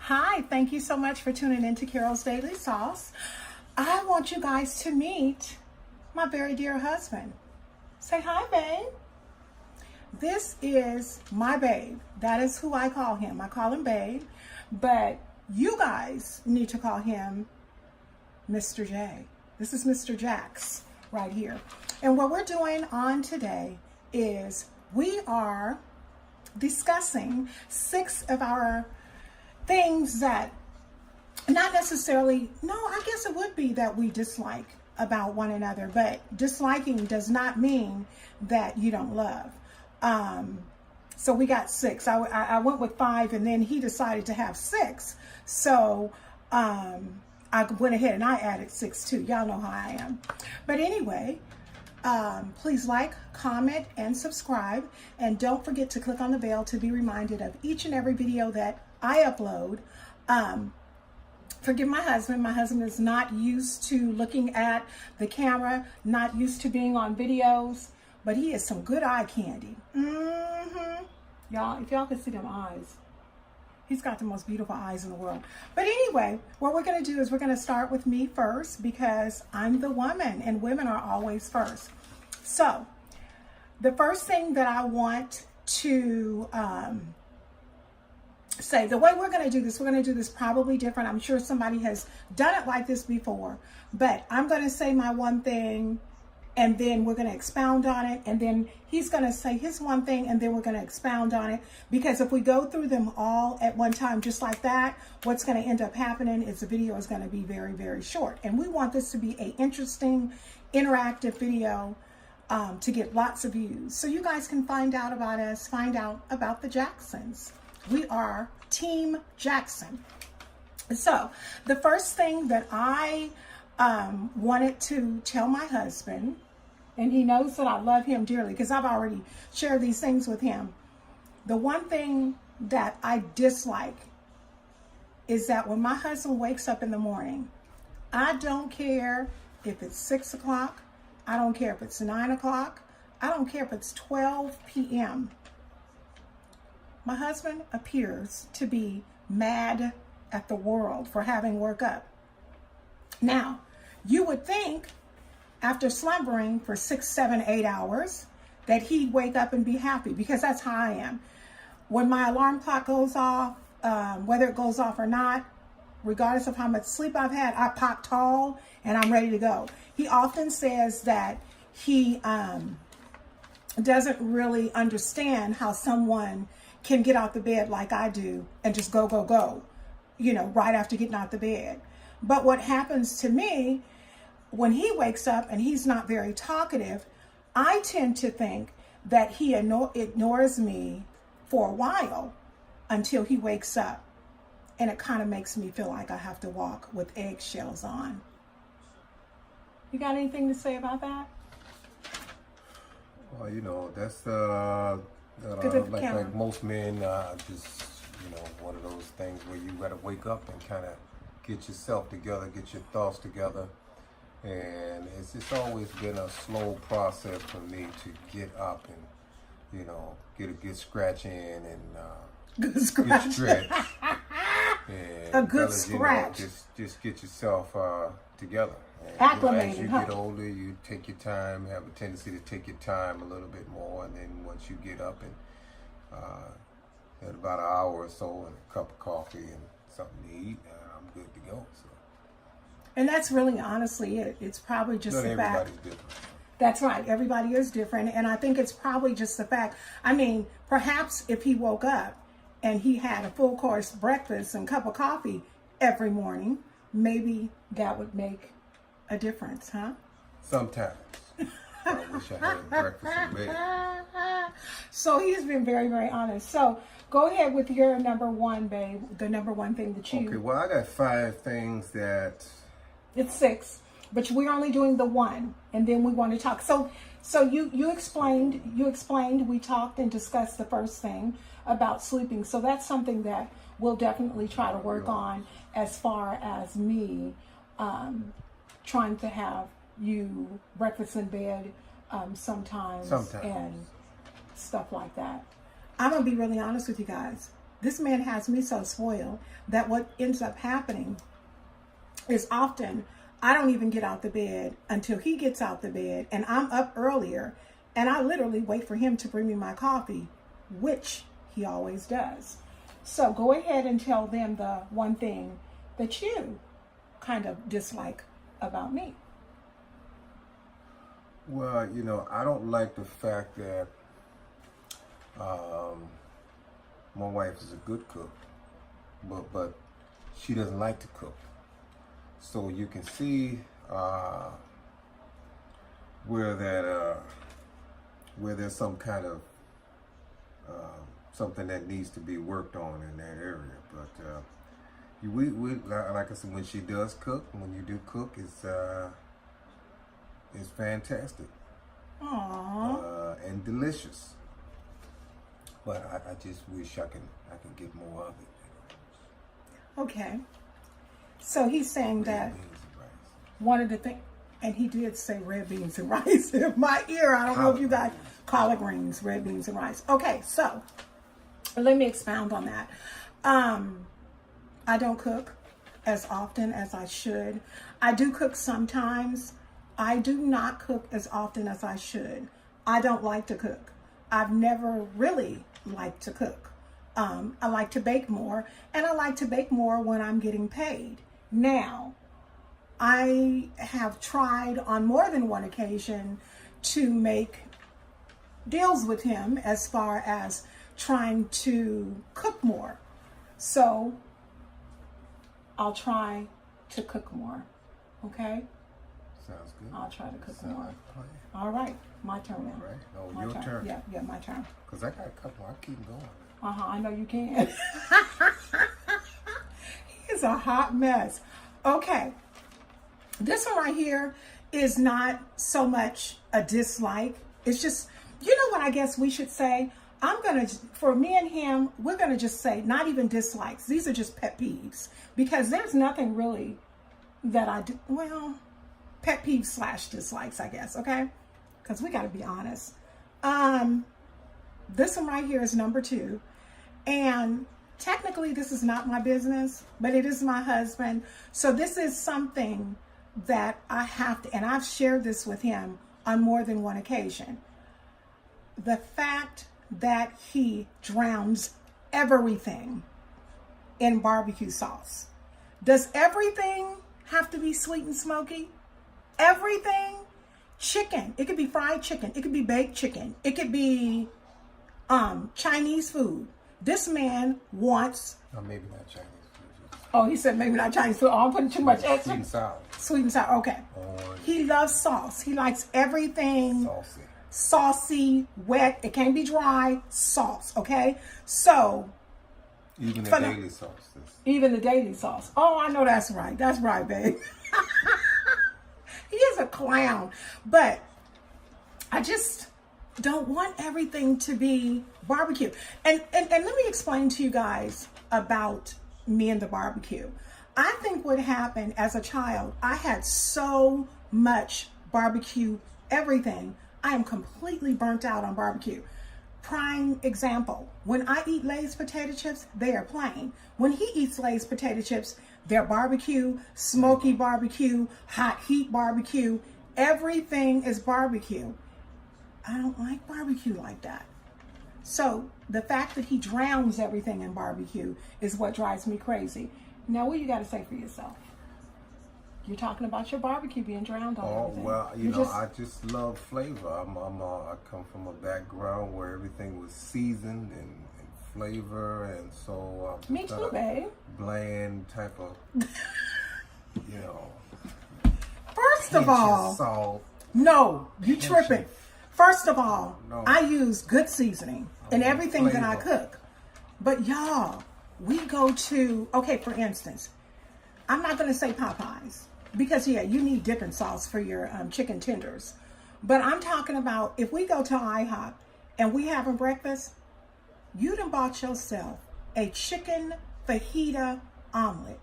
Hi, thank you so much for tuning in to Carol's Daily Sauce. I want you guys to meet my very dear husband. Say hi, babe. This is my babe. That is who I call him. I call him babe, but you guys need to call him Mr. J. This is Mr. Jax right here. And what we're doing on today is we are discussing 6 of our things that not necessarily, no, I guess it would be that we dislike about one another, but disliking does not mean that you don't love. So we got 6. I went with 5 and then he decided to have 6. So I went ahead and I added 6 too. Y'all know how I am. But anyway, please like, comment, and subscribe. And don't forget to click on the bell to be reminded of each and every video that I upload. Forgive my husband. My husband is not used to looking at the camera, not used to being on videos, but he is some good eye candy. Y'all, if y'all can see them eyes, he's got the most beautiful eyes in the world. But anyway, what we're going to do is we're going to start with me first because I'm the woman and women are always first. So the first thing that I want to say, the way we're going to do this probably different. I'm sure somebody has done it like this before, but I'm going to say my one thing and then we're going to expound on it, and then he's going to say his one thing and then we're going to expound on it, because if we go through them all at one time just like that, what's going to end up happening is the video is going to be very, very short, and we want this to be an interesting, interactive video to get lots of views so you guys can find out about us, find out about the Jacksons. We are Team Jackson. So the first thing that I wanted to tell my husband, and he knows that I love him dearly because I've already shared these things with him. The one thing that I dislike is that when my husband wakes up in the morning, I don't care if it's 6 o'clock, I don't care if it's 9 o'clock, I don't care if it's 12 p.m. My husband appears to be mad at the world for having woke up. Now, you would think after slumbering for 6, 7, 8 hours that he'd wake up and be happy, because that's how I am. When my alarm clock goes off, whether it goes off or not, regardless of how much sleep I've had, I pop tall and I'm ready to go. He often says that he doesn't really understand how someone can get out the bed like I do and just go, you know, right after getting out the bed. But what happens to me when he wakes up and he's not very talkative, I tend to think that he ignores me for a while until he wakes up. And it kind of makes me feel like I have to walk with eggshells on. You got anything to say about that? Well, you know, that's like most men, just, you know, one of those things where you got to wake up and kind of get yourself together, get your thoughts together. And it's always been a slow process for me to get up and, you know, get a good scratch in and good scratch. Good stretch. And a good scratch. You know, just get yourself together. And, acclimated, you know, as you get older, you take your time, have a tendency to take your time a little bit more. And then once you get up and at about an hour or so and a cup of coffee and something to eat, I'm good to go. So. And that's really honestly it. It's probably just the fact. Everybody's different. That's right. Everybody is different. And I think it's probably just the fact. I mean, perhaps if he woke up and he had a full course breakfast and cup of coffee every morning, maybe that would make a difference, huh? Sometimes. I wish I had breakfast in bed. So he's been very, very honest. So go ahead with your number one, babe. The number one thing that you... Okay, well, I got 5 things that... It's 6, but we're only doing the 1, and then we want to talk. So you explained, we talked and discussed the first thing about sleeping. So that's something that we'll definitely try to work on as far as me trying to have you breakfast in bed sometimes and stuff like that. I'm going to be really honest with you guys. This man has me so spoiled that what ends up happening is often I don't even get out the bed until he gets out the bed, and I'm up earlier, and I literally wait for him to bring me my coffee, which he always does. So go ahead and tell them the one thing that you kind of dislike about me. Well, you know, I don't like the fact that my wife is a good cook, but she doesn't like to cook. So you can see where there's some kind of something that needs to be worked on in that area. But we like I said, when she does cook, when you do cook, it's fantastic. Aww. And delicious. But I just wish I can get more of it. Okay. So he's saying that one of the things, and he did say red beans and rice in my ear. I don't know if you guys, collard greens, red beans and rice. Okay, so let me expound on that. I don't cook as often as I should. I do cook sometimes. I do not cook as often as I should. I don't like to cook. I've never really liked to cook. I like to bake more, and I like to bake more when I'm getting paid. Now, I have tried on more than one occasion to make deals with him as far as trying to cook more. So I'll try to cook more. Okay? Sounds good. I'll try to cook more. Like a plan. All right. My turn now. Right. Oh, My your turn. Yeah, my turn. Because I got a couple. I keep going. I know you can. He is a hot mess. Okay. This one right here is not so much a dislike. It's just, you know what I guess we should say? For me and him, we're going to just say not even dislikes. These are just pet peeves. Because there's nothing really that I do. Well, pet peeves / dislikes, I guess. Okay? Because we got to be honest. This one right here is number 2. And technically this is not my business, but it is my husband. So this is something that I have to, and I've shared this with him on more than one occasion. The fact that he drowns everything in barbecue sauce. Does everything have to be sweet and smoky? Everything? Chicken. It could be fried chicken. It could be baked chicken. It could be Chinese food. This man wants... No, maybe not Chinese food. Oh, he said maybe not Chinese food. Oh, I'm putting too much extra. Sweet and sour. Sweet and sour, okay. He loves sauce. He likes everything saucy, wet. It can't be dry. Sauce, okay? So... Even the daily sauce. Even the daily sauce. Oh, I know that's right. That's right, babe. He is a clown. But I just don't want everything to be barbecue. And let me explain to you guys about me and the barbecue. I think what happened as a child, I had so much barbecue everything. I am completely burnt out on barbecue. Prime example, when I eat Lay's potato chips, they are plain. When he eats Lay's potato chips, they're barbecue, smoky barbecue, hot heat barbecue. Everything is barbecue. I don't like barbecue like that. So the fact that he drowns everything in barbecue is what drives me crazy. Now, what you got to say for yourself? You're talking about your barbecue being drowned on everything. Oh, well, you know, I just love flavor. I come from a background where everything was seasoned and flavor, and so I'm me too, babe. Bland type of, you know. First of all, salt. No, you tripping. First of all, no. I use good seasoning in everything that I cook. But y'all, we go to, okay, for instance, I'm not going to say Popeyes because, yeah, you need dipping sauce for your chicken tenders. But I'm talking about if we go to IHOP and we having breakfast, you done bought yourself a chicken fajita omelet.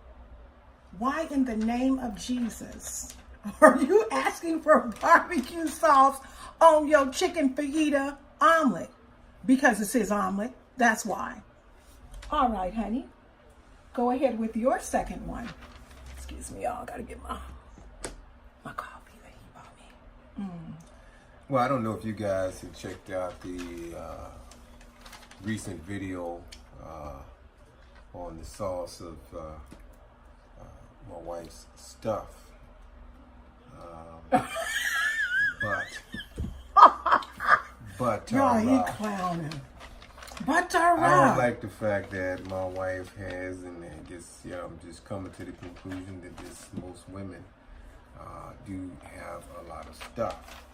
Why in the name of Jesus are you asking for barbecue sauce on your chicken fajita omelet? Because it says omelet. That's why. All right, honey. Go ahead with your second one. Excuse me, y'all. Gotta get my coffee that he bought me. Well, I don't know if you guys have checked out the recent video on the sauce of my wife's stuff. But no, he clowning. But I don't like the fact that my wife has, and I guess I'm just coming to the conclusion that most women do have a lot of stuff.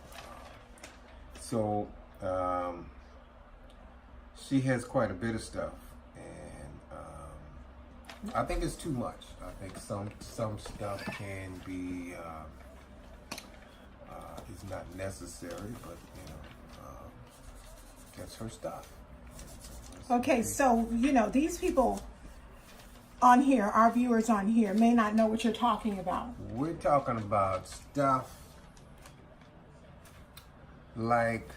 So she has quite a bit of stuff, and I think it's too much. I think some stuff can be is not necessary, but that's her stuff. Okay, so these people on here, our viewers on here, may not know what you're talking about. We're talking about stuff like,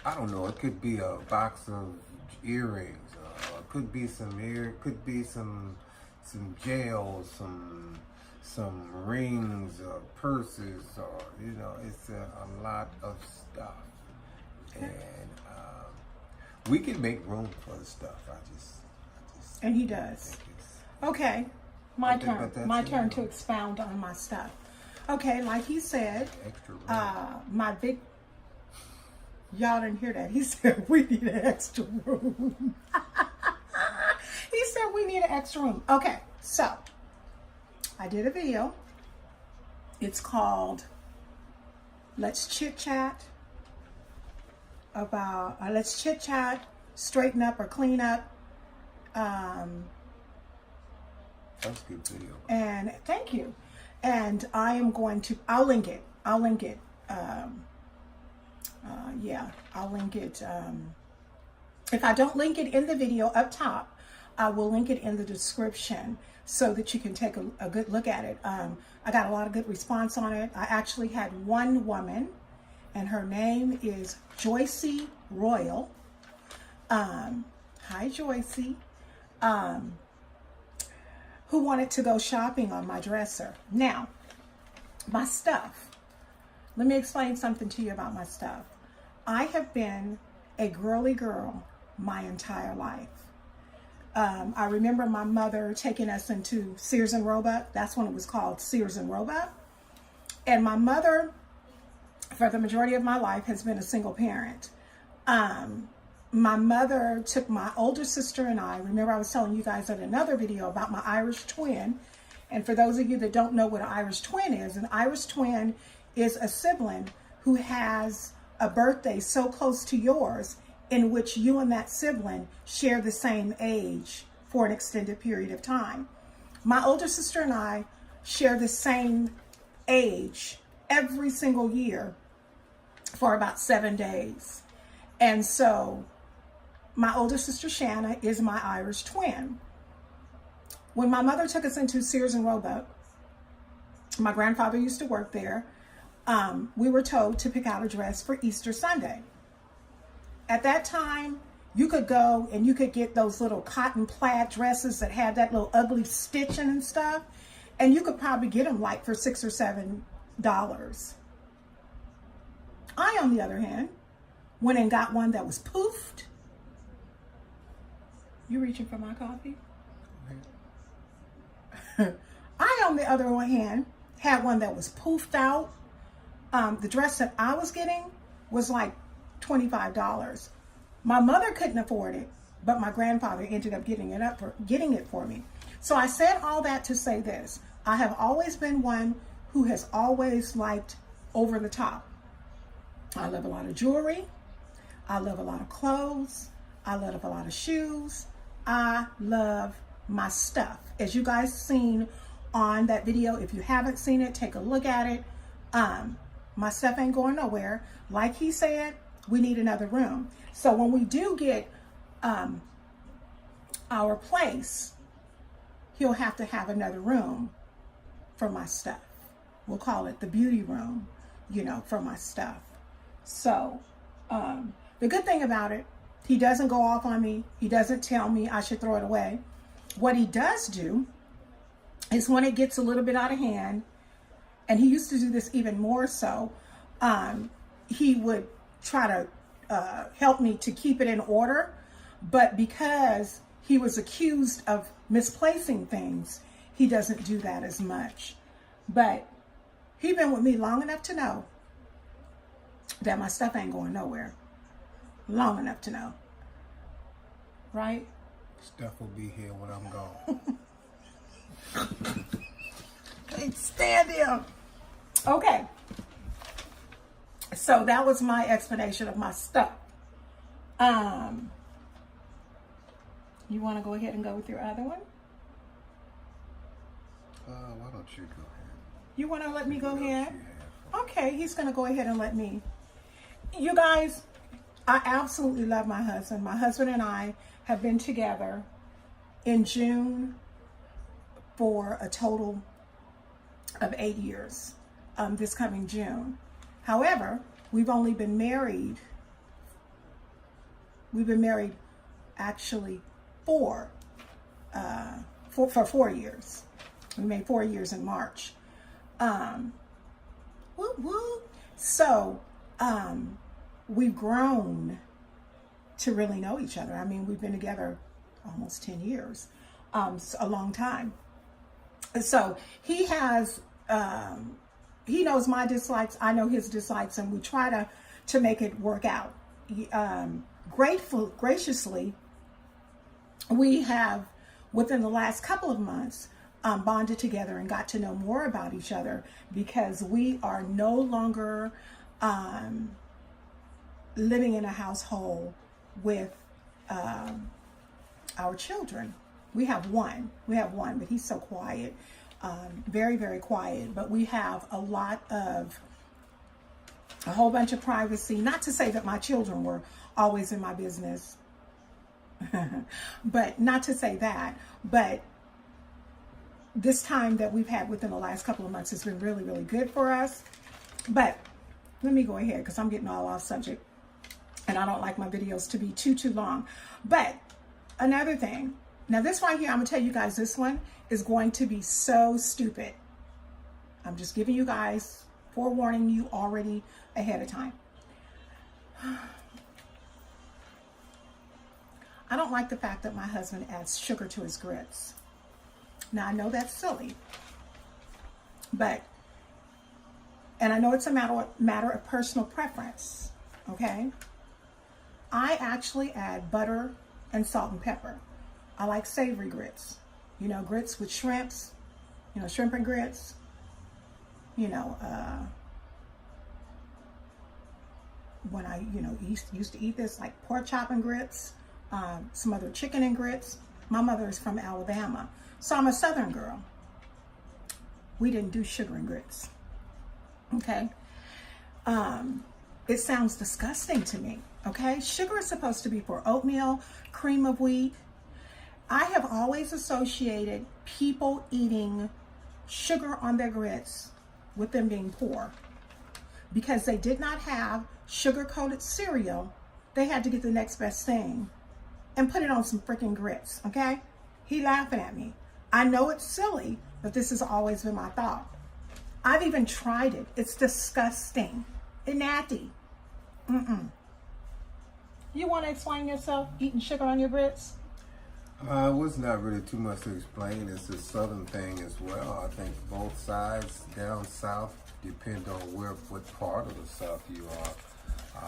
I don't know, it could be a box of earrings, it could be some gels, some rings or purses, or it's a lot of stuff. And we can make room for the stuff. I just and he does. Okay, my turn to expound on my stuff. Okay, like he said, extra room. Y'all didn't hear that. He said we need an extra room. He said we need an extra room. Okay, so I did a video. It's called Let's Chit Chat about, let's chit chat, straighten up or clean up. That's a good video. And thank you. And I'll link it. I'll link it. If I don't link it in the video up top, I will link it in the description so that you can take a good look at it. I got a lot of good response on it. I actually had one woman, and her name is Joycey Royal. Hi, Joycey. Who wanted to go shopping on my dresser. Now, my stuff. Let me explain something to you about my stuff. I have been a girly girl my entire life. I remember my mother taking us into Sears and Roebuck. That's when it was called Sears and Roebuck. And my mother, for the majority of my life, has been a single parent. My mother took my older sister and I. Remember, I was telling you guys in another video about my Irish twin. And for those of you that don't know what an Irish twin is, an Irish twin is a sibling who has a birthday so close to yours in which you and that sibling share the same age for an extended period of time. My older sister and I share the same age every single year for about 7 days. And so my older sister Shanna is my Irish twin. When my mother took us into Sears and Roebuck, my grandfather used to work there. We were told to pick out a dress for Easter Sunday. At that time, you could go and you could get those little cotton plaid dresses that had that little ugly stitching and stuff. And you could probably get them like for $6 or $7. I, on the other hand, went and got one that was poofed. You reaching for my coffee? I, on the other hand, had one that was poofed out. The dress that I was getting was like $25. My mother couldn't afford it, but my grandfather ended up getting it for me. So I said all that to say this. I have always been one who has always liked over the top. I love a lot of jewelry. I love a lot of clothes. I love a lot of shoes. I love my stuff. As you guys seen on that video, if you haven't seen it, take a look at it. My stuff ain't going nowhere. Like he said, we need another room. So when we do get our place, he'll have to have another room for my stuff. We'll call it the beauty room, for my stuff. So The good thing about it, he doesn't go off on me. He doesn't tell me I should throw it away. What he does do is when it gets a little bit out of hand, and he used to do this even more so, he would try to help me to keep it in order. But because he was accused of misplacing things, he doesn't do that as much. But he's been with me long enough to know that my stuff ain't going nowhere. Long enough to know. Right? Stuff will be here when I'm gone. Can't stand him. Okay. So that was my explanation of my stuff. You want to go ahead and go with your other one? Why don't you go ahead? You want to let me go ahead? Okay, he's going to go ahead and let me. You guys, I absolutely love my husband. My husband and I have been together in June for a total of 8 years, this coming June. However, we've only been married. We've been married actually for 4 years. We made 4 years in March. Woo woo. So, we've grown to really know each other. I mean, we've been together almost 10 years, a long time. So he has, he knows my dislikes, I know his dislikes, and we try to make it work out. Graciously, we have, within the last couple of months, bonded together and got to know more about each other, because we are no longer living in a household with our children. We have one, but he's so quiet, very, very quiet. But we have a whole bunch of privacy. Not to say that my children were always in my business, but not to say that. But this time that we've had within the last couple of months has been really, really good for us. But let me go ahead, because I'm getting all off subject, and I don't like my videos to be too long. But another thing, now this right here, I'm gonna tell you guys, this one is going to be so stupid. I'm just giving you guys, forewarning you already ahead of time. I don't like the fact that my husband adds sugar to his grits. Now, I know that's silly, but, and I know it's a matter of personal preference, okay? I actually add butter and salt and pepper. I like savory grits, you know, grits with shrimps, you know, shrimp and grits, you know, when I, you know, used to eat this, like pork chop and grits, some other chicken and grits. My mother is from Alabama, so I'm a Southern girl. We didn't do sugar and grits, okay? It sounds disgusting to me, okay? Sugar is supposed to be for oatmeal, cream of wheat. I have always associated people eating sugar on their grits with them being poor, because they did not have sugar-coated cereal. They had to get the next best thing and put it on some freaking grits, okay? He laughing at me. I know it's silly, but this has always been my thought. I've even tried it. It's disgusting. It's nasty. You want to explain yourself, eating sugar on your grits? It was not really too much to explain. It's a Southern thing as well. I think both sides down south depend on what part of the South you are.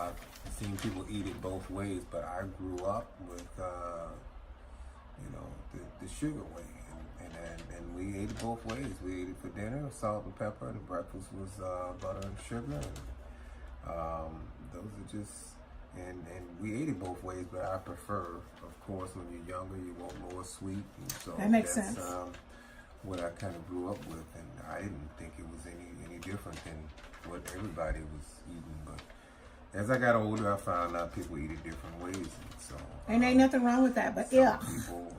I've seen people eat it both ways, but I grew up with, you know, the sugar way, and we ate it both ways. We ate it for dinner, salt and pepper, and breakfast was butter and sugar. And, those are just, and we ate it both ways, but I prefer, of course, when you're younger, you want more sweet. And so that makes sense. What I kind of grew up with, and I didn't think it was any different than what everybody was eating. But as I got older, I found out people eat it different ways. And so, and ain't nothing wrong with that, but yeah. People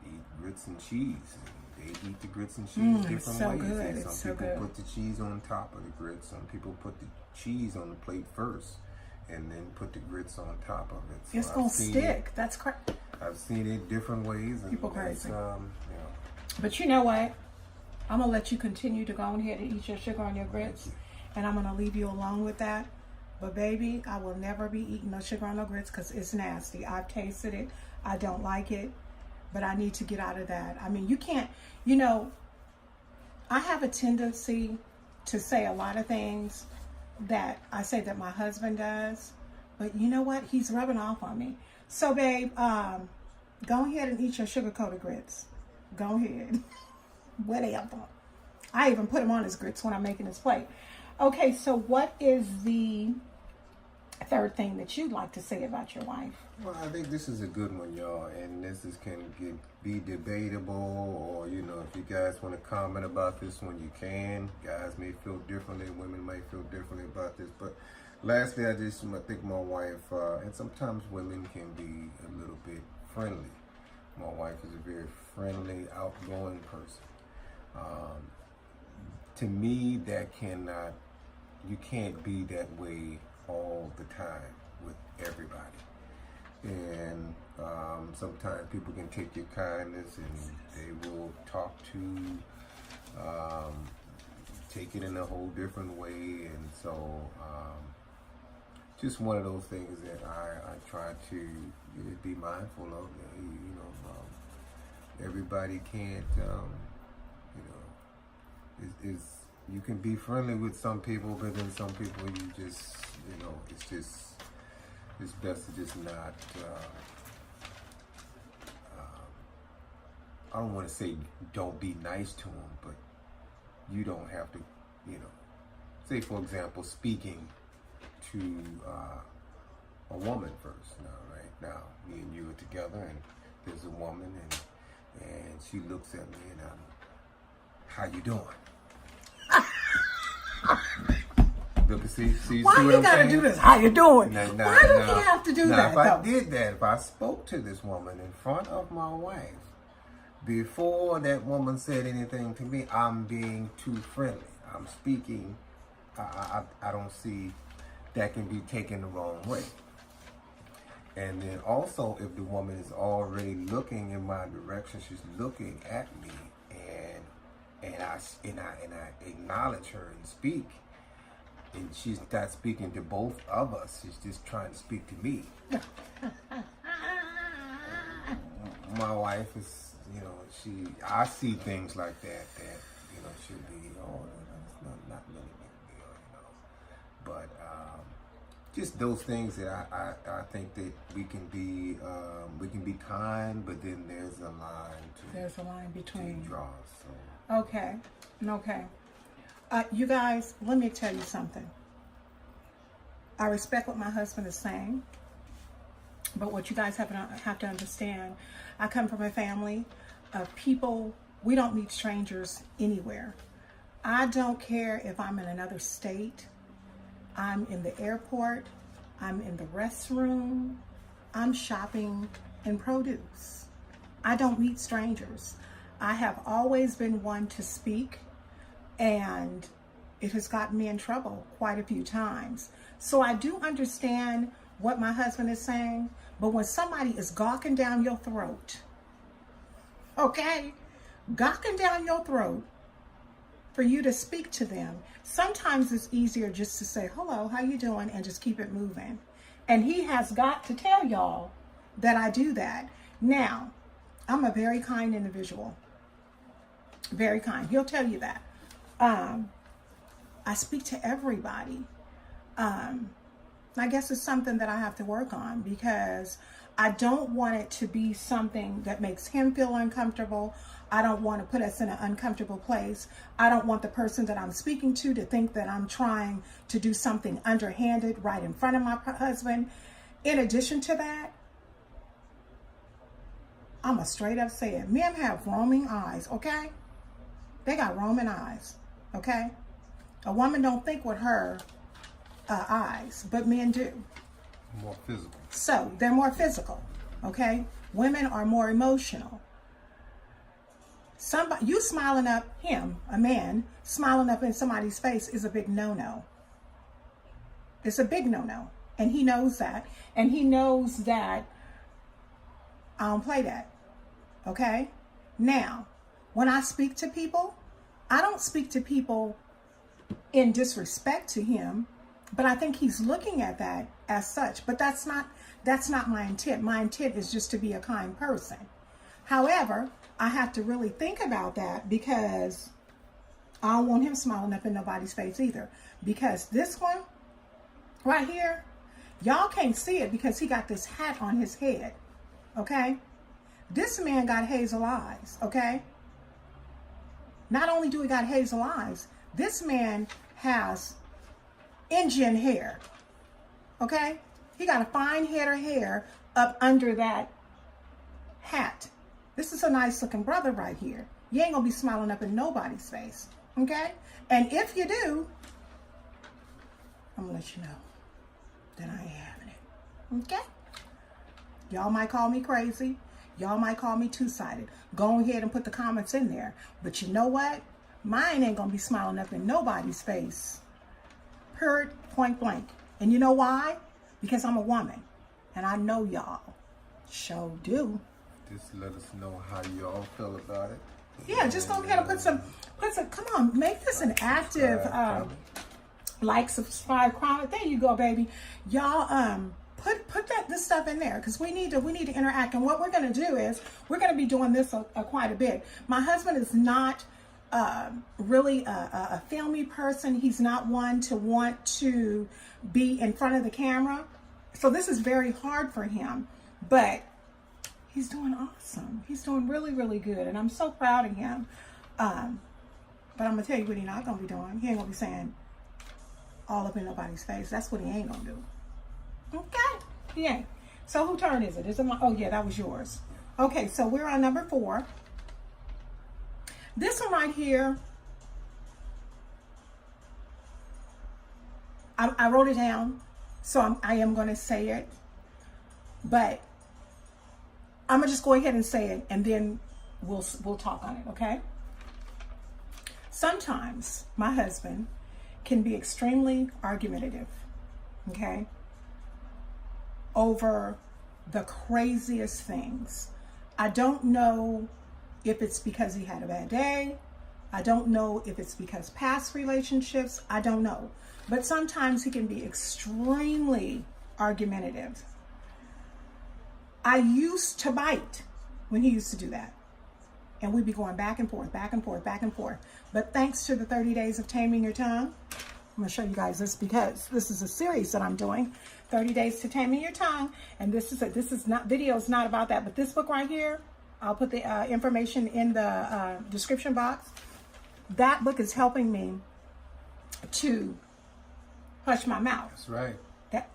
eat grits and cheese. And they eat the grits and cheese different so ways. Good. And some people put the cheese on top of the grits. Some people put the cheese on the plate first and then put the grits on top of it. So it's gonna stick. That's correct. I've seen it different ways. And people crazy. You know. But you know what? I'm gonna let you continue to go ahead and eat your sugar on your grits, and I'm gonna leave you alone with that. But baby, I will never be eating no sugar on no grits because it's nasty. I've tasted it. I don't like it, but I need to get out of that. I mean, you can't, you know, I have a tendency to say a lot of things that I say that my husband does, but you know what? He's rubbing off on me. So babe, go ahead and eat your sugar-coated grits. Go ahead. Whatever. I even put them on his grits when I'm making his plate. Okay, so what is the third thing that you'd like to say about your wife? Well, I think this is a good one, y'all, and this can be debatable, or you know, if you guys want to comment about this one, you can. Guys may feel differently, women may feel differently about this, but lastly, I think my wife, and sometimes women can be a little bit friendly. My wife is a very friendly, outgoing person. To me, you can't be that way all the time with everybody. And sometimes people can take your kindness and they will talk to, take it in a whole different way. And so, just one of those things that I try to be mindful of. You know, everybody can't, you can be friendly with some people, but then some people you just, it's best to just not, I don't want to say don't be nice to them, but you don't have to, say for example, speaking to a woman first now, right? Now, me and you are together and there's a woman and she looks at me and how you doing? Why you gotta do this? How you doing? Why do you have to do that? If I did that, if I spoke to this woman in front of my wife, before that woman said anything to me, I'm being too friendly. I'm speaking. I don't see that can be taken the wrong way. And then also, if the woman is already looking in my direction, she's looking at me, and I acknowledge her and speak, and she's not speaking to both of us. She's just trying to speak to me. My wife is, I see things like that she'll be, that's not really big deal, But just those things that I think that we can be kind, but then there's a line there's a line between draws. So. Okay. You guys, let me tell you something. I respect what my husband is saying, but what you guys have to understand, I come from a family of people. We don't meet strangers anywhere. I don't care if I'm in another state, I'm in the airport, I'm in the restroom, I'm shopping in produce. I don't meet strangers. I have always been one to speak, and it has gotten me in trouble quite a few times. So I do understand what my husband is saying, but when somebody is gawking down your throat, okay, gawking down your throat for you to speak to them, sometimes it's easier just to say, hello, how you doing, and just keep it moving. And he has got to tell y'all that I do that. Now, I'm a very kind individual. Very kind. He'll tell you that. I speak to everybody. I guess it's something that I have to work on, because I don't want it to be something that makes him feel uncomfortable. I don't want to put us in an uncomfortable place. I don't want the person that I'm speaking to think that I'm trying to do something underhanded right in front of my husband. In addition to that, I'm a straight up say it. Men have roaming eyes, okay? They got roaming eyes, okay? A woman don't think with her eyes, but men do. More physical. So they're more physical, okay? Women are more emotional. You smiling up, a man, smiling up in somebody's face is a big no-no. It's a big no-no, And he knows that. And he knows that I don't play that. Okay? Now, when I speak to people, I don't speak to people in disrespect to him, but I think he's looking at that as such. But that's not my intent. My intent is just to be a kind person. However, I have to really think about that because I don't want him smiling up in nobody's face either. Because this one right here, y'all can't see it because he got this hat on his head. Okay? This man got hazel eyes. Okay? Not only do he got hazel eyes, this man has Indian hair. Okay? He got a fine head of hair up under that hat. This is a nice looking brother right here. You ain't gonna be smiling up in nobody's face. Okay? And if you do, I'm gonna let you know that I ain't having it. Okay? Y'all might call me crazy. Y'all might call me two-sided. Go ahead and put the comments in there. But you know what? Mine ain't gonna be smiling up in nobody's face. Period, point blank. And you know why? Because I'm a woman. And I know y'all. Sure do. Just let us know how y'all feel about it. Yeah, just go ahead and put some, come on, make this an active, like, subscribe, comment. There you go, baby. Y'all, put this stuff in there because we need to interact. And what we're going to do is we're going to be doing this quite a bit. My husband is not really a filmy person. He's not one to want to be in front of the camera. So this is very hard for him, but he's doing awesome. He's doing really, really good. And I'm so proud of him. But I'm going to tell you what he's not going to be doing. He ain't going to be saying all up in nobody's face. That's what he ain't going to do. Okay? He ain't. So whose turn is it? Is it my, oh yeah, that was yours. Okay, so we're on number 4. This one right here, I wrote it down, so I am going to say it. But I'm going to just go ahead and say it, and then we'll talk on it, okay? Sometimes my husband can be extremely argumentative, okay? Over the craziest things. I don't know if it's because he had a bad day. I don't know if it's because past relationships. I don't know. But sometimes he can be extremely argumentative. I used to bite when he used to do that. And we'd be going back and forth, back and forth, back and forth. But thanks to the 30 days of taming your tongue, I'm going to show you guys this because this is a series that I'm doing, 30 days to taming your tongue. And this is not, video is not about that, but this book right here, I'll put the information in the description box. That book is helping me to hush my mouth. That's right. That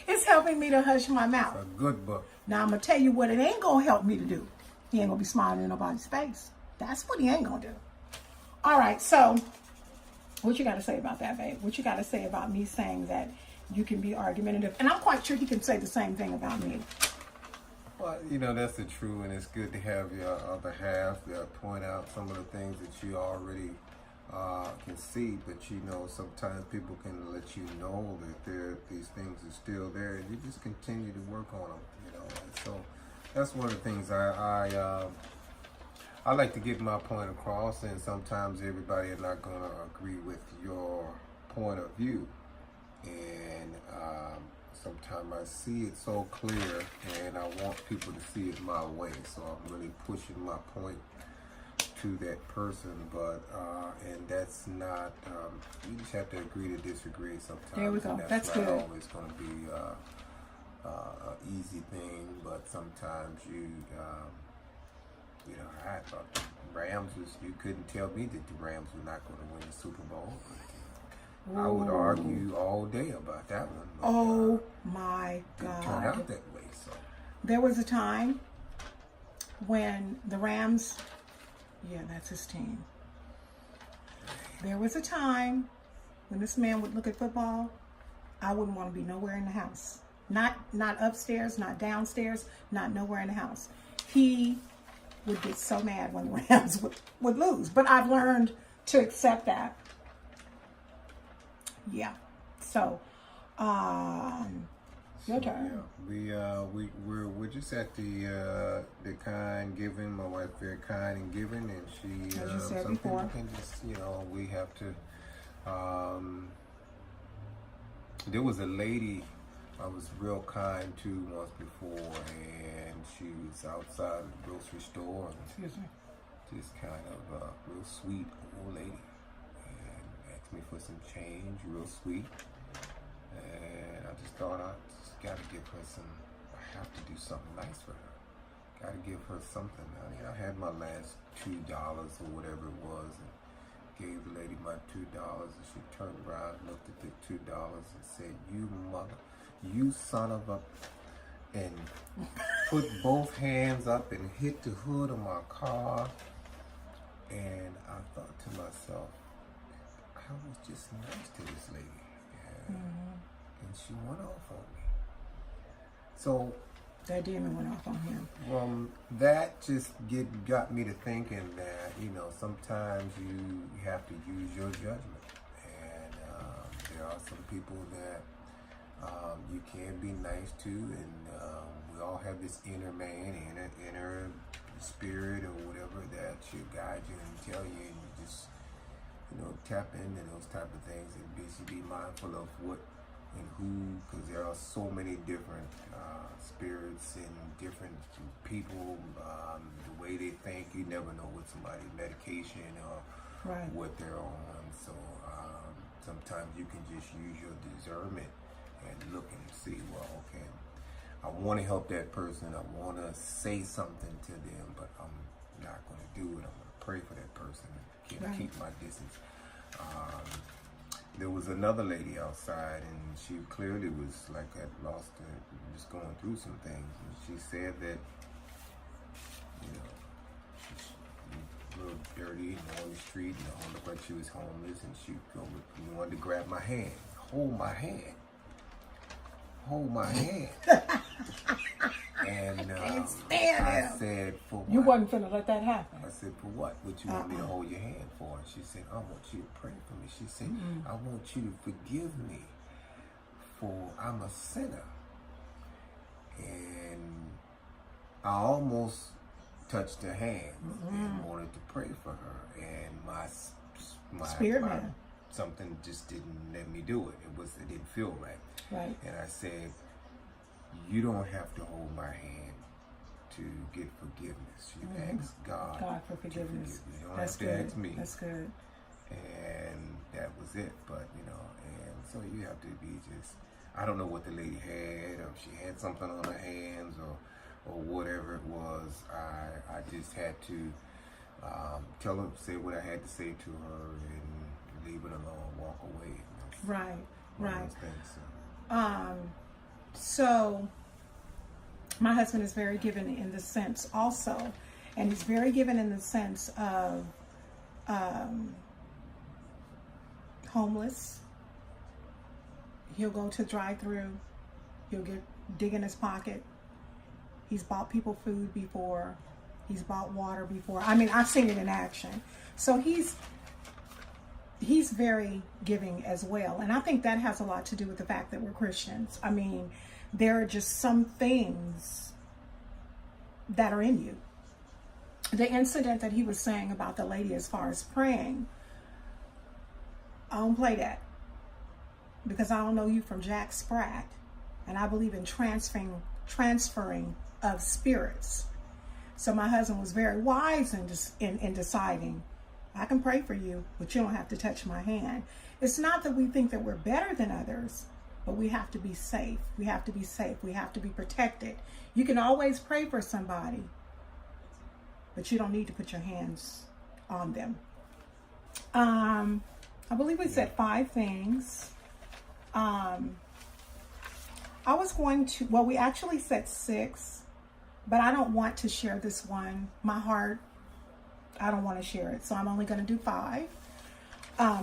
it's helping me to hush my mouth. It's a good book. Now I'm going to tell you what it ain't going to help me to do. He ain't going to be smiling in nobody's face. That's what he ain't going to do. All right, so what you got to say about that, babe? What you got to say about me saying that you can be argumentative? And I'm quite sure he can say the same thing about me. Well, you know, that's the truth, and it's good to have your other half point out some of the things that you already can see, but you know, sometimes people can let you know that these things are still there, and you just continue to work on them, you know. And so that's one of the things I like to get my point across, and sometimes everybody is not going to agree with your point of view, and sometimes I see it so clear, and I want people to see it my way, so I'm really pushing my point to that person, but and that's not, you just have to agree to disagree sometimes. There we go. And that's not good. always going to be an easy thing, but sometimes you know, I thought the Rams you couldn't tell me that the Rams were not going to win the Super Bowl. Ooh. I would argue all day about that one. But, oh my God. It turned out that way, so. There was a time when the Rams, yeah, that's his team. There was a time when this man would look at football, I wouldn't want to be nowhere in the house. Not upstairs, not downstairs, not nowhere in the house. He would get so mad when the Rams would lose. But I've learned to accept that. Yeah. So, your turn. Yeah, we're just at the kind giving. My wife's very kind and giving, and she as you said some before, people can just, we have to. There was a lady I was real kind to once before, and she was outside of the grocery store, and just kind of real sweet old lady, and asked me for some change, real sweet. And I just thought I just got to give her I have to do something nice for her. Got to give her something. I mean, I had my last $2 or whatever it was, and gave the lady my $2, and she turned around, looked at the $2 and said, you son of a, and put both hands up and hit the hood of my car. And I thought to myself, I was just nice to this lady. And she went off on me. So that demon went off on him. That just got me to thinking that, sometimes you have to use your judgment. And there are some people that you can be nice to, and we all have this inner man, inner spirit or whatever that should guide you and tell you, and you just, tap into those type of things and basically be mindful of what and who, because there are so many different spirits and different people, the way they think. You never know what somebody's medication or what they're on. So sometimes you can just use your discernment and look and see, well, okay, I want to help that person. I want to say something to them, but I'm not going to do it. I'm going to pray for that person and keep my distance. There was another lady outside, and she clearly was like had lost her, just going through some things. And she said that, she's a little dirty and on the street, and looked like she was homeless, and she wanted to grab my hand, hold my hand. And I said, for what? You wasn't finna let that happen. I said, for what? What you want me to hold your hand for? And she said, I want you to pray for me. She said, I want you to forgive me, for I'm a sinner. And I almost touched her hand and wanted to pray for her. And my spirit man, something just didn't let me do it. It didn't feel right. Right. And I said, you don't have to hold my hand to get forgiveness. You ask God for forgiveness. You don't have to ask me. That's good. And that was it. But, and so you have to be just, I don't know what the lady had, or if she had something on her hands or whatever it was. I just had to tell her, say what I had to say to her and leave it alone, walk away. Right. So my husband is very given in the sense also, and he's very given in the sense of homeless. He'll go to drive-through. He'll dig in his pocket. He's bought people food before. He's bought water before. I mean, I've seen it in action. So he's very giving as well. And I think that has a lot to do with the fact that we're Christians. I mean, there are just some things that are in you. The incident that he was saying about the lady as far as praying, I don't play that, because I don't know you from Jack Sprat, and I believe in transferring of spirits. So my husband was very wise in deciding, I can pray for you, but you don't have to touch my hand. It's not that we think that we're better than others, but we have to be safe. We have to be safe. We have to be protected. You can always pray for somebody, but you don't need to put your hands on them. I believe we said 5 things. I was going to, well, we actually said 6, but I don't want to share this one. My heart, I don't want to share it, so I'm only going to do 5.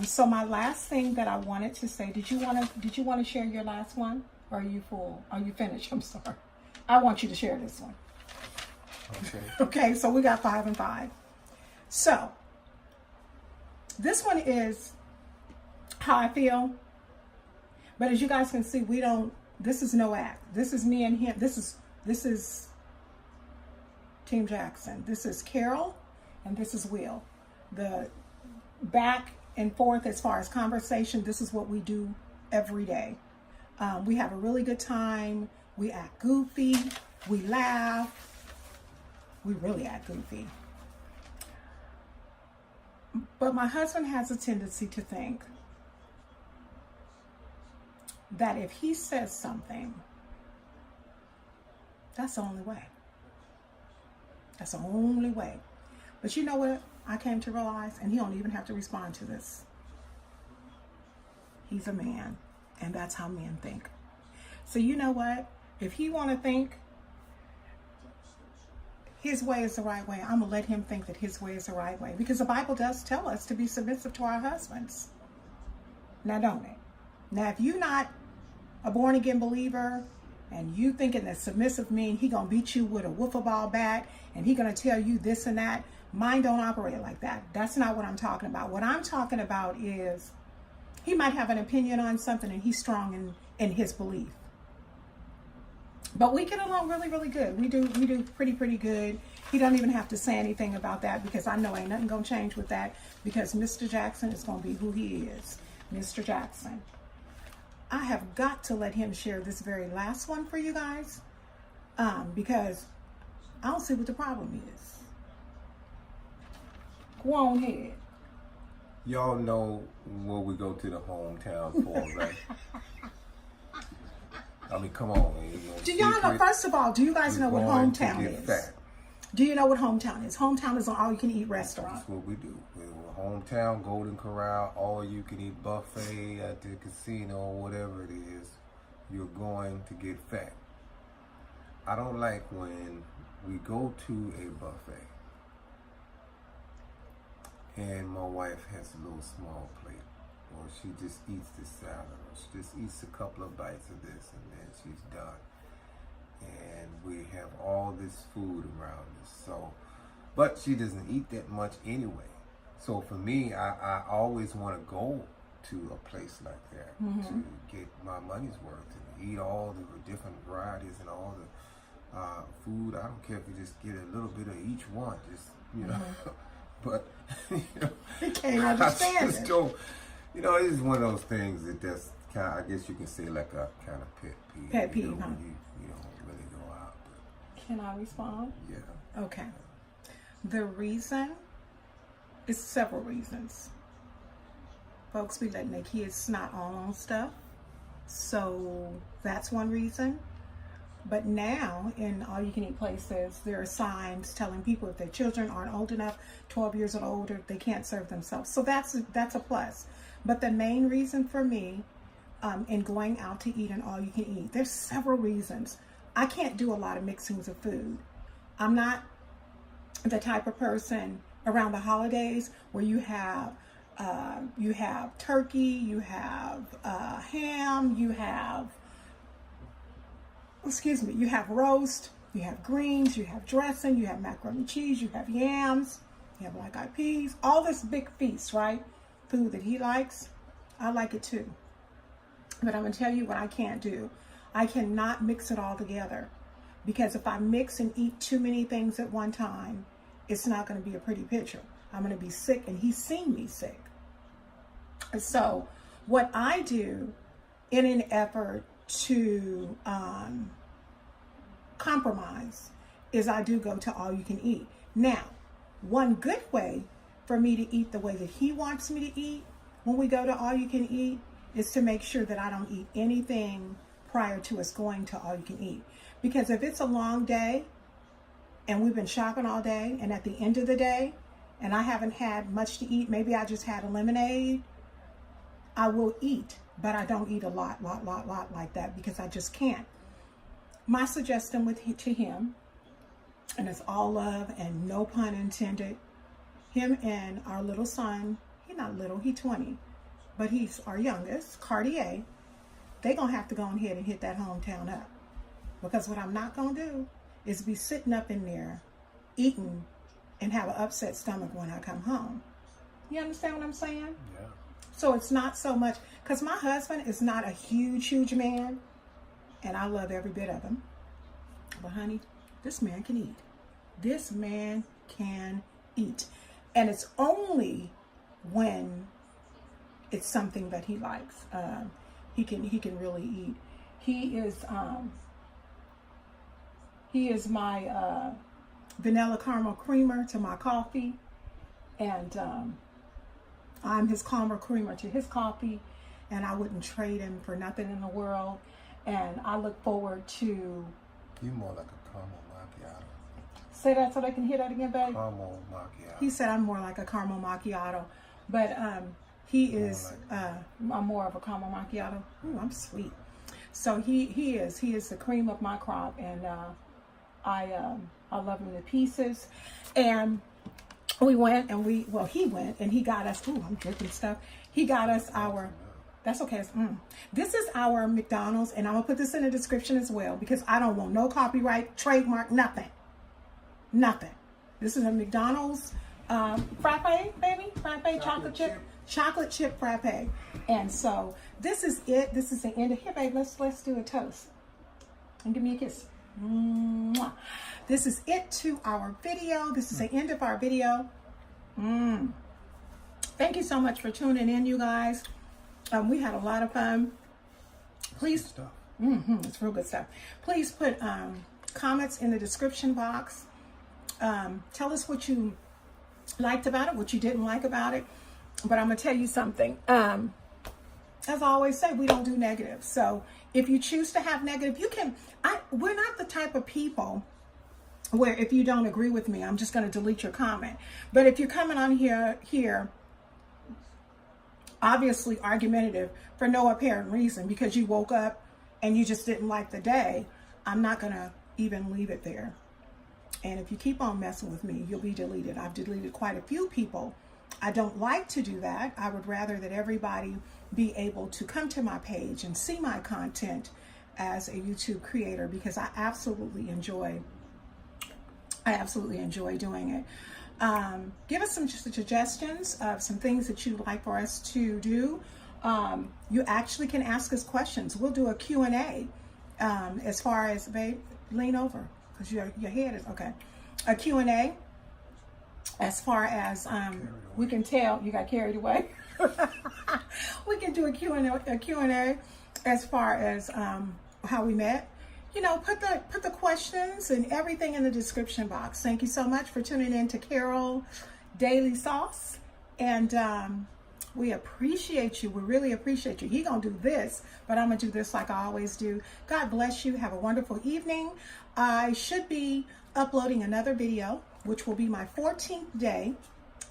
So my last thing that I wanted to say, did you want to share your last one, or are you full? Are you finished? I'm sorry. I want you to share this one. Okay. Okay, so we got 5 and 5. So This one is how I feel. But as you guys can see, this is no act. This is me and him. This is Team Jackson. This is Carol, and this is Will. The back and forth as far as conversation, this is what we do every day. We have a really good time. We act goofy. We laugh. We really act goofy. But my husband has a tendency to think that if he says something, that's the only way. That's the only way. But you know what I came to realize? And he don't even have to respond to this. He's a man, and that's how men think. So you know what? If he want to think his way is the right way, I'm going to let him think that his way is the right way. Because the Bible does tell us to be submissive to our husbands. Now, don't it? Now, if you're not a born-again believer and you thinking that submissive mean he going to beat you with a wiffle ball bat and he going to tell you this and that, mine don't operate like that. That's not what I'm talking about. What I'm talking about is he might have an opinion on something and he's strong in his belief. But we get along really, really good. We do pretty good. He don't even have to say anything about that because I know ain't nothing gonna change with that because Mr. Jackson is gonna be who he is. Mr. Jackson. I have got to let him share this very last one for you guys because I don't see what the problem is. Go on ahead. Y'all know what we go to the hometown for, right? I mean, come on. Do y'all know, first of all, do you guys know what hometown is? Fat. Do you know what hometown is? Hometown is an all-you-can-eat restaurant. That's what we do. We're hometown, Golden Corral, all-you-can-eat buffet at the casino, or whatever it is. You're going to get fat. I don't like when we go to a buffet and my wife has a little small plate. Or she just eats the salad, or she just eats a couple of bites of this, and then she's done. And we have all this food around us. So, but she doesn't eat that much anyway. So for me, I always want to go to a place like that to get my money's worth and eat all the different varieties and all the food. I don't care if you just get a little bit of each one, just But you can't understand I just don't. It's one of those things that's kind of, I guess you can say like a kind of pet peeve. Pet peeve, huh? You don't really go out. But, can I respond? Yeah. Okay. The reason is several reasons. Folks be letting their kids snot all on stuff. So that's one reason. But now in all-you-can-eat places, there are signs telling people if their children aren't old enough, 12 years or older, they can't serve themselves. So that's a plus. But the main reason for me in going out to eat and all-you-can-eat, there's several reasons. I can't do a lot of mixings of food. I'm not the type of person around the holidays where you have turkey, you have ham, you have roast, you have greens, you have dressing, you have macaroni and cheese, you have yams, you have black-eyed peas, all this big feast, right? Food that he likes, I like it too. But I'm going to tell you what I can't do. I cannot mix it all together because if I mix and eat too many things at one time, it's not going to be a pretty picture. I'm going to be sick, and he's seen me sick. So what I do in an effort to compromise is I do go to all you can eat. Now, one good way for me to eat the way that he wants me to eat when we go to all you can eat is to make sure that I don't eat anything prior to us going to all you can eat. Because if it's a long day and we've been shopping all day and at the end of the day and I haven't had much to eat, maybe I just had a lemonade, I will eat, but I don't eat a lot like that because I just can't. My suggestion to him, and it's all love and no pun intended, him and our little son, he's not little, he's 20, but he's our youngest, Cartier, they're going to have to go ahead and hit that hometown up. Because what I'm not going to do is be sitting up in there eating and have an upset stomach when I come home. You understand what I'm saying? Yeah. So it's not so much, because my husband is not a huge man, and I love every bit of him. But honey, this man can eat. This man can eat. And it's only when it's something that he likes. He can really eat. He is my vanilla caramel creamer to my coffee, and I'm his caramel creamer to his coffee, and I wouldn't trade him for nothing in the world. And I look forward to... You more like a caramel macchiato. Say that so they can hear that again, babe. Caramel macchiato. He said I'm more like a caramel macchiato, but he is I'm more of a caramel macchiato. Ooh, I'm sweet. So he is the cream of my crop, and I love him to pieces. And we went and he went and he got us. Ooh, I'm dripping stuff. He got us our. That's okay. This is our McDonald's, and I'm gonna put this in the description as well because I don't want no copyright, trademark, nothing. This is a McDonald's frappe, baby, chocolate chip frappe. And so this is it. This is the end of here, babe. Let's do a toast and give me a kiss. Mwah. This is it to our video. This is the end of our video. Thank you so much for tuning in, you guys. We had a lot of fun. Please, it's real good stuff. Please put comments in the description box. Tell us what you liked about it, what you didn't like about it. But I'm gonna tell you something. As I always say, we don't do negative. So if you choose to have negative, you can. We're not the type of people where if you don't agree with me, I'm just gonna delete your comment. But if you're coming on here, obviously argumentative for no apparent reason because you woke up and you just didn't like the day, I'm not gonna even leave it there. And if you keep on messing with me, you'll be deleted. I've deleted quite a few people. I don't like to do that. I would rather that everybody be able to come to my page and see my content as a YouTube creator because I absolutely enjoy doing it. Give us some suggestions of some things that you'd like for us to do. You actually can ask us questions. We'll do a Q&A as far as, babe, lean over because your head is, okay. A Q&A as far as, we can tell you got carried away. We can do a Q&A as far as how we met. You know, put the questions and everything in the description box. Thank you so much for tuning in to Carol Daily Sauce. And we appreciate you. We really appreciate you. He gonna do this, but I'm gonna do this like I always do. God bless you. Have a wonderful evening. I should be uploading another video, which will be my 14th day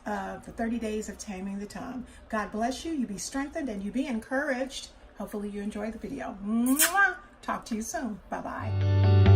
of the 30 days of taming the tongue. God bless you. You be strengthened and you be encouraged. Hopefully you enjoy the video. Mwah! Talk to you soon. Bye-bye.